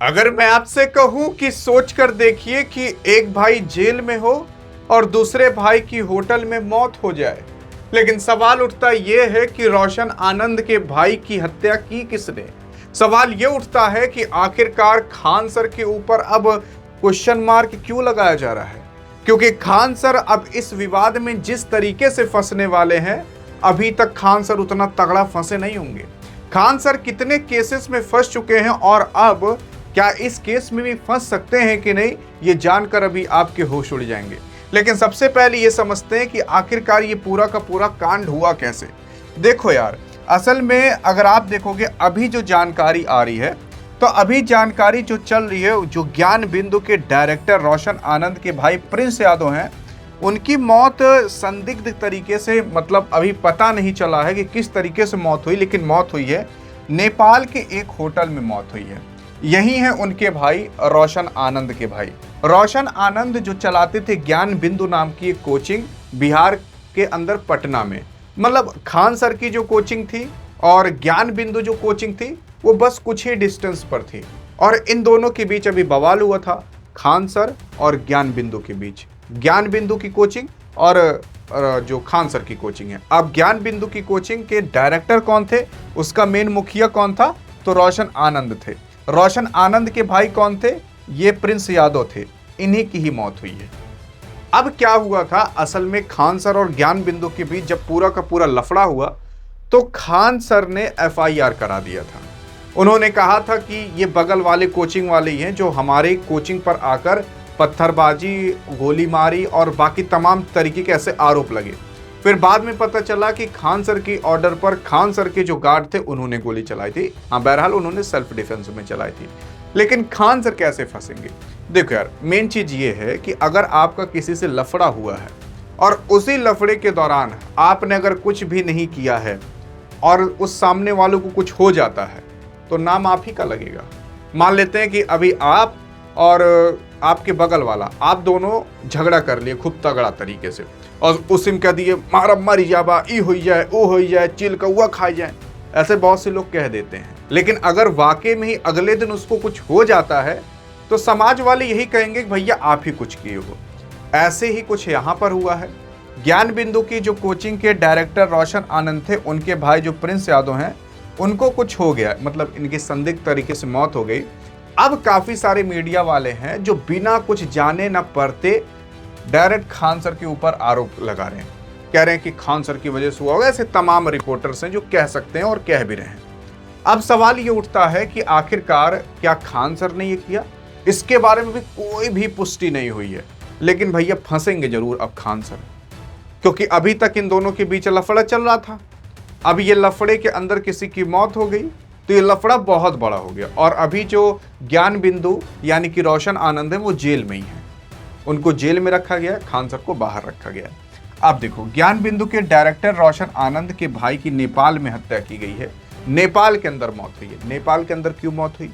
अगर मैं आपसे कहूं कि सोच कर देखिए कि एक भाई जेल में हो और दूसरे भाई की होटल में मौत हो जाए, लेकिन सवाल उठता यह है कि रोशन आनंद के भाई की हत्या की किसने। सवाल यह उठता है कि आखिरकार खान सर के ऊपर अब क्वेश्चन मार्क क्यों लगाया जा रहा है, क्योंकि खान सर अब इस विवाद में जिस तरीके से फंसने वाले हैं, अभी तक खान सर उतना तगड़ा फंसे नहीं होंगे। खान सर कितने केसेस में फंस चुके हैं और अब क्या इस केस में भी फंस सकते हैं कि नहीं, ये जानकर अभी आपके होश उड़ जाएंगे। लेकिन सबसे पहले ये समझते हैं कि आखिरकार ये पूरा का पूरा कांड हुआ कैसे। देखो यार, असल में अगर आप देखोगे अभी जो जानकारी आ रही है, तो अभी जानकारी जो चल रही है, जो ज्ञान बिंदु के डायरेक्टर रोशन आनंद के भाई प्रिंस यादव हैं, उनकी मौत संदिग्ध तरीके से, मतलब अभी पता नहीं चला है कि किस तरीके से मौत हुई, लेकिन मौत हुई है नेपाल के एक होटल में मौत हुई है। यही है उनके भाई रोशन आनंद के भाई। रोशन आनंद जो चलाते थे ज्ञान बिंदु नाम की एक कोचिंग बिहार के अंदर पटना में, मतलब खान सर की जो कोचिंग थी और ज्ञान बिंदु जो कोचिंग थी वो बस कुछ ही डिस्टेंस पर थी, और इन दोनों के बीच अभी बवाल हुआ था, खान सर और ज्ञान बिंदु के बीच। ज्ञान बिंदु की कोचिंग और जो खान सर की कोचिंग है। अब ज्ञान बिंदु की कोचिंग के डायरेक्टर कौन थे, उसका मेन मुखिया कौन था, तो रोशन आनंद थे। रोशन आनंद के भाई कौन थे, ये प्रिंस यादव थे। इन्हीं की ही मौत हुई है। अब क्या हुआ था, असल में खान सर और ज्ञान बिंदु के बीच जब पूरा का पूरा लफड़ा हुआ, तो खान सर ने एफआईआर करा दिया था। उन्होंने कहा था कि ये बगल वाले कोचिंग वाले ही हैं जो हमारे कोचिंग पर आकर पत्थरबाजी, गोली मारी और बाकी तमाम तरीके के ऐसे आरोप लगे। फिर बाद में पता चला कि खान सर की ऑर्डर पर खान सर के जो गार्ड थे उन्होंने गोली चलाई थी। हाँ, बहरहाल उन्होंने सेल्फ डिफेंस में चलाई थी। लेकिन खान सर कैसे फंसेंगे? देखो यार, मेन चीज ये है कि अगर आपका किसी से लफड़ा हुआ है और उसी लफड़े के दौरान आपने अगर कुछ भी नहीं किया है और उस सामने वालों को कुछ हो जाता है, तो नाम आप ही का लगेगा। मान लेते हैं कि अभी आप और आपके बगल वाला, आप दोनों झगड़ा कर लिए खूब तगड़ा तरीके से, और उसिम कह दिए मारा मरी जाबा, ई हो जाए, ओ हो जाए, चिल कौआ खा जाए, ऐसे बहुत से लोग कह देते हैं। लेकिन अगर वाकई में ही अगले दिन उसको कुछ हो जाता है, तो समाज वाले यही कहेंगे कि भैया आप ही कुछ किए हो। ऐसे ही कुछ यहाँ पर हुआ है। ज्ञान बिंदु की जो कोचिंग के डायरेक्टर रोशन आनंद थे, उनके भाई जो प्रिंस यादव हैं, उनको कुछ हो गया, मतलब इनकी संदिग्ध तरीके से मौत हो गई। अब काफी सारे मीडिया वाले हैं जो बिना कुछ जाने न पढ़ते डायरेक्ट खान सर के ऊपर आरोप लगा रहे हैं, कह रहे हैं कि खान सर की वजह से हुआ होगा। ऐसे तमाम रिपोर्टर्स हैं जो कह सकते हैं और कह भी रहे हैं। अब सवाल ये उठता है कि आखिरकार क्या खान सर ने ये किया? इसके बारे में भी कोई भी पुष्टि नहीं हुई है। लेकिन भैया फंसेंगे जरूर अब खान सर, क्योंकि अभी तक इन दोनों के बीच लफड़ा चल रहा था। अब ये लफड़े के अंदर किसी की मौत हो गई, तो ये लफड़ा बहुत बड़ा हो गया। और अभी जो ज्ञान बिंदु यानी कि रोशन आनंद है, वो जेल में ही है। उनको जेल में रखा गया, खान सर को बाहर रखा गया। अब देखो, ज्ञान बिंदु के डायरेक्टर रोशन आनंद के भाई की नेपाल में हत्या की गई है। नेपाल के अंदर मौत हुई है। नेपाल के अंदर क्यों मौत हुई?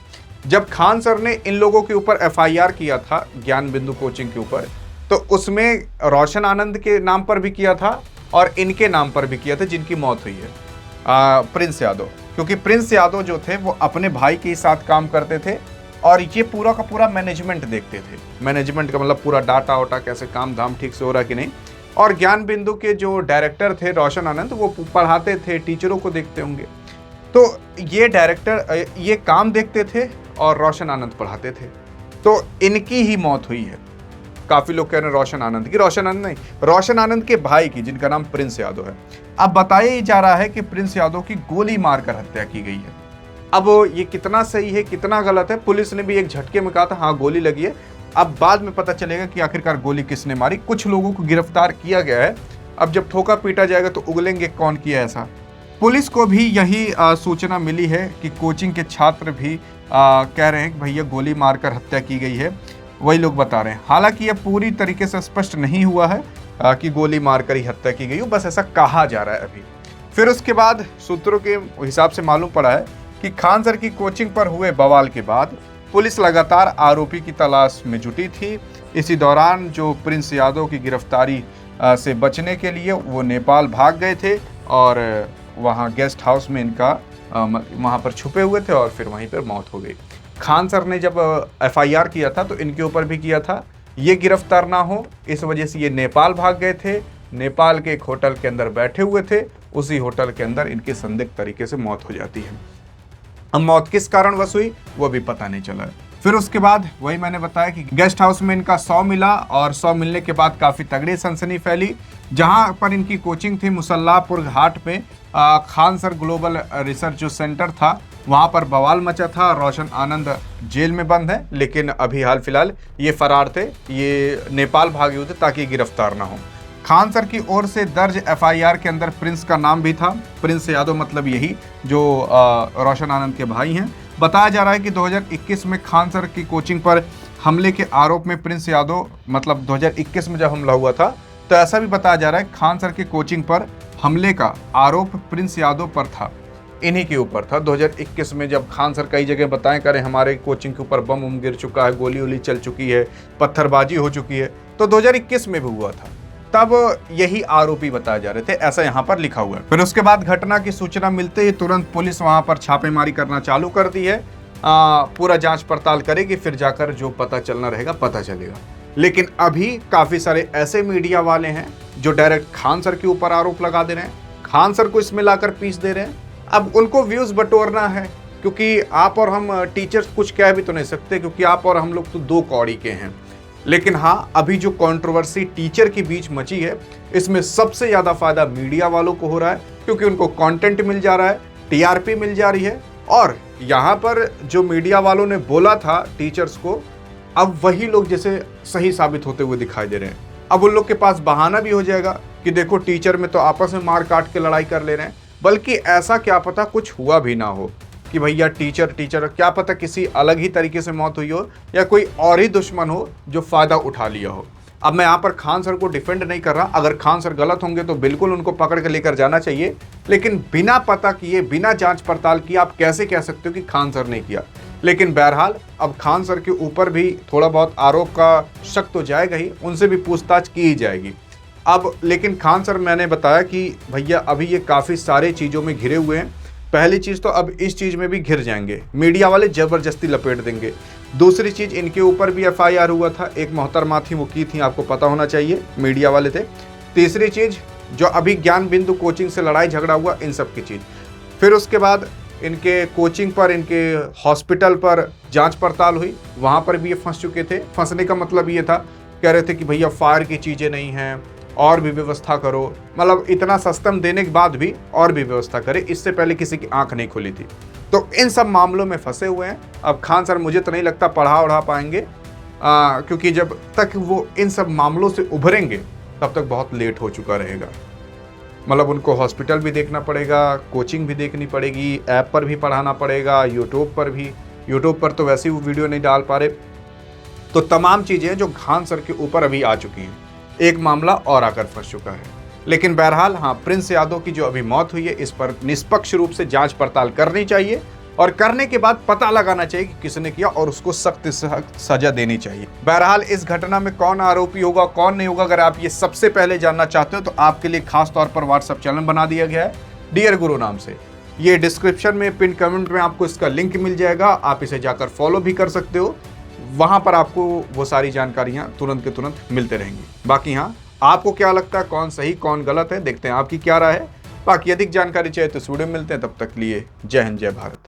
जब खान सर ने इन लोगों के ऊपर एफआईआर किया था ज्ञान बिंदु कोचिंग के ऊपर, तो उसमें रोशन आनंद के नाम पर भी किया था और इनके नाम पर भी किया था जिनकी मौत हुई है, प्रिंस यादव। क्योंकि प्रिंस यादव जो थे वो अपने भाई के साथ काम करते थे और ये पूरा का पूरा मैनेजमेंट देखते थे। मैनेजमेंट का मतलब पूरा डाटा वाटा कैसे काम धाम ठीक से हो रहा कि नहीं। और ज्ञान बिंदु के जो डायरेक्टर थे रोशन आनंद, वो पढ़ाते थे, टीचरों को देखते होंगे। तो ये डायरेक्टर ये काम देखते थे और रोशन आनंद पढ़ाते थे। तो इनकी ही मौत हुई है। काफी लोग कह रहे हैं रोशन आनंद की, रोशन आनंद नहीं, रोशन आनंद के भाई की, जिनका नाम प्रिंस यादव है। अब बताया जा रहा है कि प्रिंस यादव की गोली मारकर हत्या की गई है। अब ये कितना सही है कितना गलत है, पुलिस ने भी एक झटके में कहा था हाँ गोली लगी है। अब बाद में पता चलेगा कि आखिरकार गोली किसने मारी। कुछ लोगों को गिरफ्तार किया गया है। अब जब ठोका पीटा जाएगा तो उगलेंगे कौन किया ऐसा। पुलिस को भी यही सूचना मिली है कि कोचिंग के छात्र भी कह रहे हैं कि भैया गोली मारकर हत्या की गई है, वही लोग बता रहे हैं। हालांकि यह पूरी तरीके से स्पष्ट नहीं हुआ है कि गोली मारकर ही हत्या की गई हो, बस ऐसा कहा जा रहा है अभी। फिर उसके बाद सूत्रों के हिसाब से मालूम पड़ा है कि खान सर की कोचिंग पर हुए बवाल के बाद पुलिस लगातार आरोपी की तलाश में जुटी थी। इसी दौरान जो प्रिंस यादव की गिरफ्तारी से बचने के लिए वो नेपाल भाग गए थे और वहाँ गेस्ट हाउस में इनका वहाँ पर छुपे हुए थे और फिर वहीं पर मौत हो गई। खान सर ने जब FIR किया था तो इनके ऊपर भी किया था। ये गिरफ्तार ना हो इस वजह से ये नेपाल भाग गए थे। नेपाल के एक होटल के अंदर बैठे हुए थे, उसी होटल के अंदर इनकी संदिग्ध तरीके से मौत हो जाती है। अब मौत किस कारणवश हुई वो भी पता नहीं चला। फिर उसके बाद वही मैंने बताया कि गेस्ट हाउस में इनका 100 मिला और 100 मिलने के बाद काफ़ी तगड़ी सनसनी फैली। जहां पर इनकी कोचिंग थी मुसल्लापुर घाट पे, खान सर ग्लोबल रिसर्च जो सेंटर था वहां पर बवाल मचा था। रोशन आनंद जेल में बंद है, लेकिन अभी हाल फिलहाल ये फरार थे, ये नेपाल भागे हुए थे ताकि गिरफ्तार ना हो। खान सर की ओर से दर्ज FIR के अंदर प्रिंस का नाम भी था। प्रिंस यादव मतलब यही जो रोशन आनंद के भाई हैं। बताया जा रहा है कि 2021 में खान सर की कोचिंग पर हमले के आरोप में प्रिंस यादव, मतलब 2021 में जब हमला हुआ था तो ऐसा भी बताया जा रहा है खान सर की कोचिंग पर हमले का आरोप प्रिंस यादव पर था, इन्हीं के ऊपर था। 2021 में जब खान सर कई जगह बताएं करें हमारे कोचिंग के ऊपर बम गिर चुका है, गोली वोली चल चुकी है, पत्थरबाजी हो चुकी है, तो 2021 में भी हुआ था, तब यही आरोपी बताए जा रहे थे, ऐसा यहाँ पर लिखा हुआ है। फिर उसके बाद घटना की सूचना मिलते ही तुरंत पुलिस वहां पर छापेमारी करना चालू कर दी है। पूरा जांच पड़ताल करेगी, फिर जाकर जो पता चलना रहेगा पता चलेगा। लेकिन अभी काफी सारे ऐसे मीडिया वाले हैं जो डायरेक्ट खान सर के ऊपर आरोप लगा दे रहे हैं, खान सर को इसमें लाकर पीस दे रहे हैं। अब उनको व्यूज बटोरना है, क्योंकि आप और हम टीचर्स कुछ कह भी तो नहीं सकते, क्योंकि आप और हम लोग तो दो कौड़ी के हैं। लेकिन हाँ, अभी जो कंट्रोवर्सी टीचर के बीच मची है, इसमें सबसे ज्यादा फायदा मीडिया वालों को हो रहा है, क्योंकि उनको कंटेंट मिल जा रहा है, TRP मिल जा रही है। और यहाँ पर जो मीडिया वालों ने बोला था टीचर्स को, अब वही लोग जैसे सही साबित होते हुए दिखाई दे रहे हैं। अब उन लोग के पास बहाना भी हो जाएगा कि देखो टीचर में तो आपस में मार काट के लड़ाई कर ले रहे हैं, बल्कि ऐसा क्या पता कुछ हुआ भी ना हो कि भैया टीचर क्या पता किसी अलग ही तरीके से मौत हुई हो, या कोई और ही दुश्मन हो जो फायदा उठा लिया हो। अब मैं यहाँ पर खान सर को डिफेंड नहीं कर रहा, अगर खान सर गलत होंगे तो बिल्कुल उनको पकड़ के लेकर जाना चाहिए, लेकिन बिना पता किए, बिना जांच पड़ताल किए आप कैसे कह सकते हो कि खान सर ने किया। लेकिन बहरहाल अब खान सर के ऊपर भी थोड़ा बहुत आरोप का शक तो जाएगा ही, उनसे भी पूछताछ की ही जाएगी। अब लेकिन खान सर, मैंने बताया कि भैया अभी ये काफ़ी सारे चीज़ों में घिरे हुए हैं। पहली चीज़ तो अब इस चीज़ में भी घिर जाएंगे, मीडिया वाले ज़बरदस्ती लपेट देंगे। दूसरी चीज़, इनके ऊपर भी FIR हुआ था, एक मोहतरमा थी वो की थी, आपको पता होना चाहिए, मीडिया वाले थे। तीसरी चीज़, जो अभी ज्ञान बिंदु कोचिंग से लड़ाई झगड़ा हुआ, इन सब की चीज़। फिर उसके बाद इनके कोचिंग पर, इनके हॉस्पिटल पर जांच पड़ताल हुई, वहाँ पर भी ये फंस चुके थे। फंसने का मतलब ये था, कह रहे थे कि भैया फायर की चीज़ें नहीं हैं, और भी व्यवस्था करो, मतलब इतना सिस्टम देने के बाद भी और भी व्यवस्था करे, इससे पहले किसी की आंख नहीं खुली थी। तो इन सब मामलों में फंसे हुए हैं। अब खान सर मुझे तो नहीं लगता पढ़ा उढ़ा पाएंगे, क्योंकि जब तक वो इन सब मामलों से उभरेंगे तब तक बहुत लेट हो चुका रहेगा। मतलब उनको हॉस्पिटल भी देखना पड़ेगा, कोचिंग भी देखनी पड़ेगी, ऐप पर भी पढ़ाना पड़ेगा, यूट्यूब पर भी। यूट्यूब पर तो वैसे ही वो वीडियो नहीं डाल पा रहे। तो तमाम चीज़ें जो खान सर के ऊपर अभी आ चुकी हैं, एक मामला और आकर फंस चुका है। लेकिन बहरहाल हाँ, प्रिंस यादव की जो अभी मौत हुई है, इस पर निष्पक्ष रूप से जांच पड़ताल करनी चाहिए, और करने के बाद पता लगाना चाहिए कि किसने किया, और उसको सख्त से सख्त सजा देनी चाहिए। बहरहाल इस घटना में कौन आरोपी होगा, कौन नहीं होगा, अगर आप ये सबसे पहले जानना चाहते हो तो आपके लिए खास तौर पर व्हाट्सएप चैनल बना दिया गया है डियर गुरु नाम से। ये डिस्क्रिप्शन में पिन कमेंट में आपको इसका लिंक मिल जाएगा, आप इसे जाकर फॉलो भी कर सकते हो। वहां पर आपको वो सारी जानकारियां तुरंत के तुरंत मिलते रहेंगी। बाकी हाँ, आपको क्या लगता है कौन सही कौन गलत है, देखते हैं आपकी क्या राय है। बाकी अधिक जानकारी चाहिए तो इस वीडियो में मिलते हैं, तब तक लिए जय हिंद जय भारत।